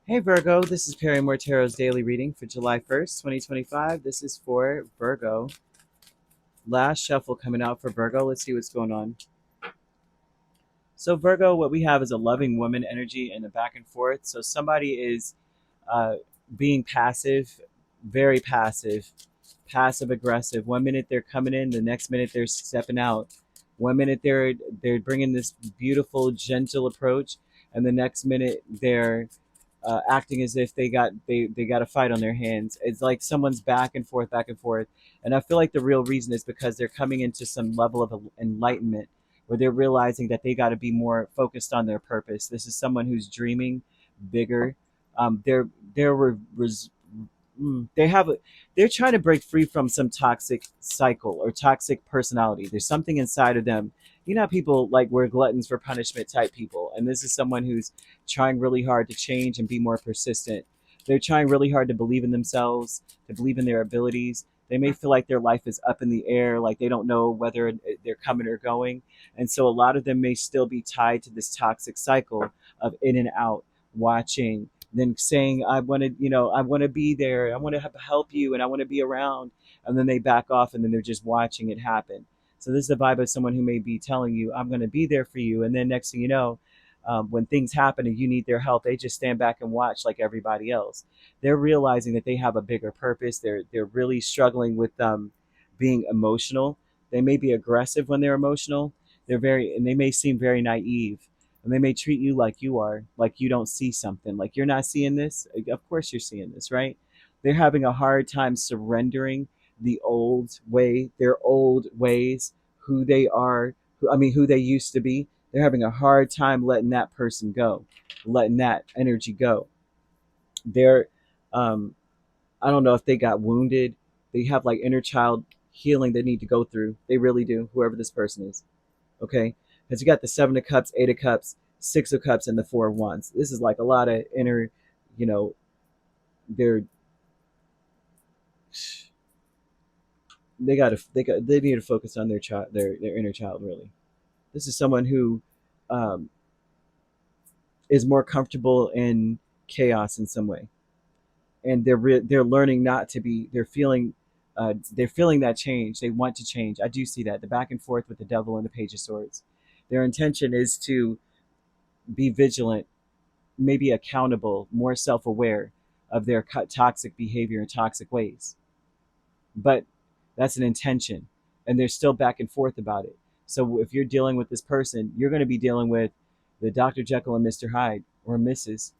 Hey Virgo, this is Perrymore Tarot's daily reading for July 1st, 2025. This is for Virgo. Last shuffle coming out for Virgo. Let's see what's going on. So, Virgo, what we have is a loving woman energy and a back and forth. So, somebody is uh, being passive, very passive, passive aggressive. One minute they're coming in, the next minute they're stepping out. One minute they're bringing this beautiful, gentle approach, and the next minute they're acting as if they got a fight on their hands. It's like someone's back and forth, and I feel like the real reason is because they're coming into some level of enlightenment where they're realizing that they got to be more focused on their purpose. This is someone who's dreaming bigger. They're they have a, they're trying to break free from some toxic cycle or toxic personality. There's something inside of them. You know how people like we're gluttons for punishment type people, and this is someone who's trying really hard to change and be more persistent. They're trying really hard to believe in themselves, to believe in their abilities. They may feel like their life is up in the air, like they don't know whether they're coming or going. And so a lot of them may still be tied to this toxic cycle of in and out, watching, then saying, I want to, I want to be there. I want to help you and I want to be around. And then they back off and then they're just watching it happen. So this is the vibe of someone who may be telling you, I'm going to be there for you. And then next thing you know, when things happen and you need their help, they just stand back and watch like everybody else. They're realizing that they have a bigger purpose. They're really struggling with being emotional. They may be aggressive when they're emotional. And they may seem very naive, and they may treat you like you are, like you don't see something, like you're not seeing this. Of course you're seeing this, right? They're having a hard time surrendering their old ways, who they are, who they used to be. They're having a hard time letting that person go, letting that energy go. They're, um, I don't know if they got wounded. They have like inner child healing they need to go through. They really do, whoever this person is. Okay? Because you got the Seven of Cups, Eight of Cups, Six of Cups, and the Four of Wands. This is like a lot of inner, you know, they're they need to focus on their child, their inner child. Really, this is someone who um, is more comfortable in chaos in some way, and they're learning not to be. They're feeling that change. They want to change. I do see that the back and forth with the Devil and the Page of Swords. Their intention is to be vigilant, maybe accountable, more self-aware of their toxic behavior and toxic ways. But that's an intention, and they're still back and forth about it. So if you're dealing with this person, you're going to be dealing with the Dr. Jekyll and Mr. Hyde, or Mrs.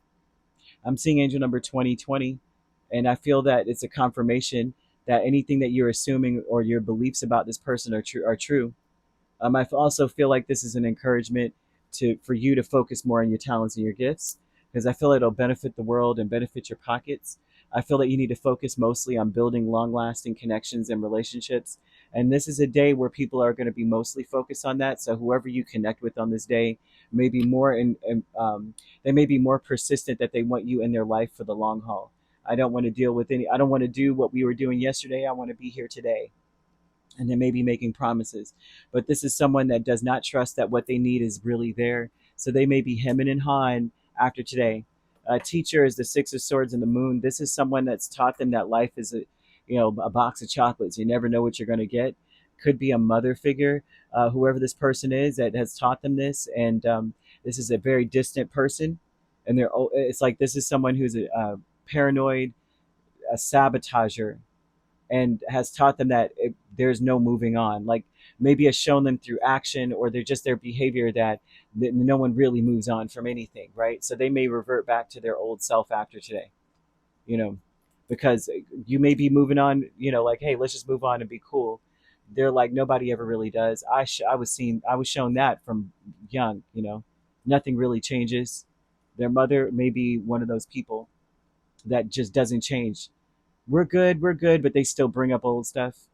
I'm seeing angel number 2020, and I feel that it's a confirmation that anything that you're assuming or your beliefs about this person are true. I also feel like this is an encouragement for you to focus more on your talents and your gifts, because I feel it'll benefit the world and benefit your pockets. I feel that you need to focus mostly on building long-lasting connections and relationships. And this is a day where people are going to be mostly focused on that. So whoever you connect with on this day may be more they may be more persistent that they want you in their life for the long haul. I don't want to do what we were doing yesterday. I want to be here today, and they may be making promises. But this is someone that does not trust that what they need is really there. So they may be hemming and hawing after today. A teacher is the Six of Swords and the Moon. This is someone that's taught them that life is a box of chocolates. You never know what you're going to get. Could be a mother figure, whoever this person is that has taught them this. And this is a very distant person. And it's like this is someone who's a paranoid, a sabotager, and has taught them that there's no moving on. Like maybe has shown them through action or they're just their behavior that no one really moves on from anything, right? So they may revert back to their old self after today, you know, because you may be moving on, like, hey, let's just move on and be cool. They're like, nobody ever really does. I was shown that from young, nothing really changes. Their mother may be one of those people that just doesn't change. We're good, but they still bring up old stuff.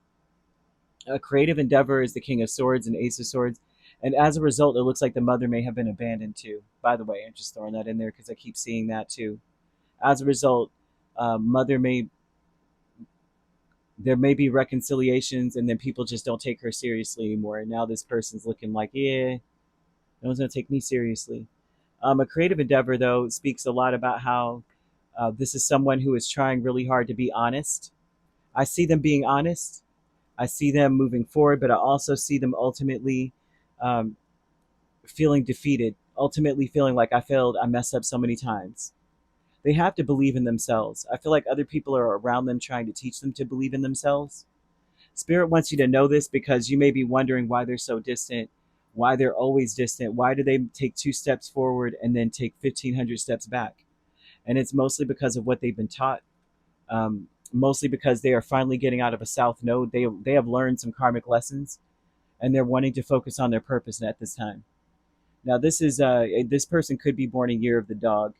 A creative endeavor is the King of Swords and Ace of Swords. And as a result, it looks like the mother may have been abandoned too. By the way, I'm just throwing that in there because I keep seeing that too. As a result, mother may there may be reconciliations, and then people just don't take her seriously anymore. And now this person's looking like, yeah, no one's gonna take me seriously. A creative endeavor though speaks a lot about how This is someone who is trying really hard to be honest. I see them being honest. I see them moving forward, but I also see them ultimately um, feeling defeated, ultimately feeling like I failed, I messed up so many times. They have to believe in themselves. I feel like other people are around them trying to teach them to believe in themselves. Spirit wants you to know this because you may be wondering why they're so distant, why they're always distant, why do they take 2 steps forward and then take 1,500 steps back? And it's mostly because of what they've been taught. Mostly because they are finally getting out of a south node. They have learned some karmic lessons, and they're wanting to focus on their purpose at this time. Now, this person could be born in Year of the Dog,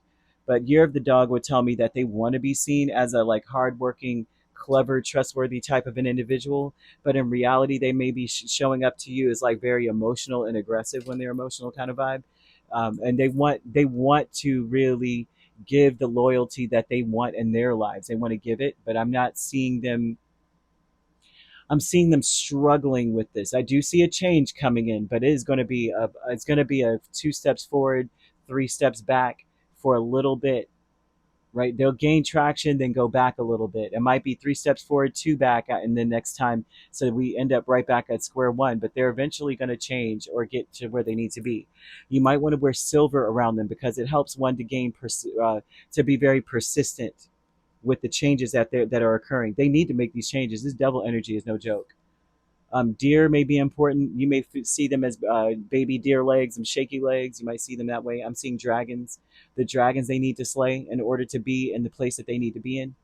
but Year of the Dog would tell me that they want to be seen as a like hardworking, clever, trustworthy type of an individual. But in reality, they may be showing up to you as like very emotional and aggressive when they're emotional kind of vibe, and they want to really give the loyalty that they want in their lives. They want to give it, but I'm not seeing them. I'm seeing them struggling with this. I do see a change coming in, but it's going to be a 2 steps forward, 3 steps back for a little bit, right? They'll gain traction, then go back a little bit. It might be 3 steps forward, 2 back, and then next time, so we end up right back at square one. But they're eventually going to change or get to where they need to be. You might want to wear silver around them because it helps one to to be very persistent with the changes that are occurring. They need to make these changes. This devil energy is no joke. Deer may be important. You may see them as baby deer legs and shaky legs. You might see them that way. I'm seeing dragons. The dragons they need to slay in order to be in the place that they need to be in.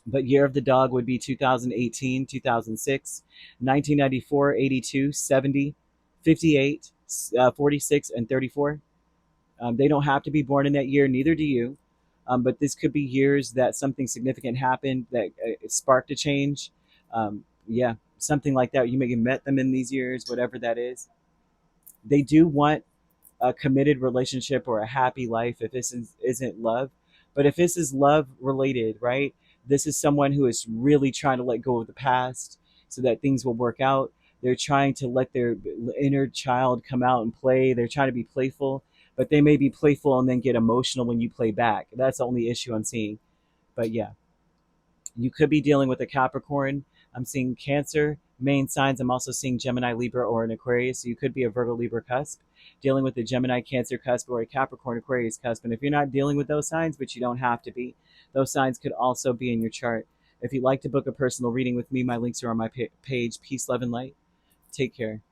But Year of the Dog would be 2018, 2006, 1994, 82, 70, 58, 46, and 34. They don't have to be born in that year, neither do you. But this could be years that something significant happened that sparked a change. Yeah, something like that. You may have met them in these years, whatever that is. They do want a committed relationship or a happy life if isn't love. But if this is love related, right? This is someone who is really trying to let go of the past so that things will work out. They're trying to let their inner child come out and play. They're trying to be playful, but they may be playful and then get emotional when you play back. That's the only issue I'm seeing. But yeah, you could be dealing with a Capricorn. I'm seeing Cancer main signs. I'm also seeing Gemini, Libra, or an Aquarius. So you could be a Virgo, Libra cusp, dealing with a Gemini, Cancer cusp, or a Capricorn, Aquarius cusp. And if you're not dealing with those signs, which you don't have to be, those signs could also be in your chart. If you'd like to book a personal reading with me, my links are on my page. Peace, love, and light. Take care.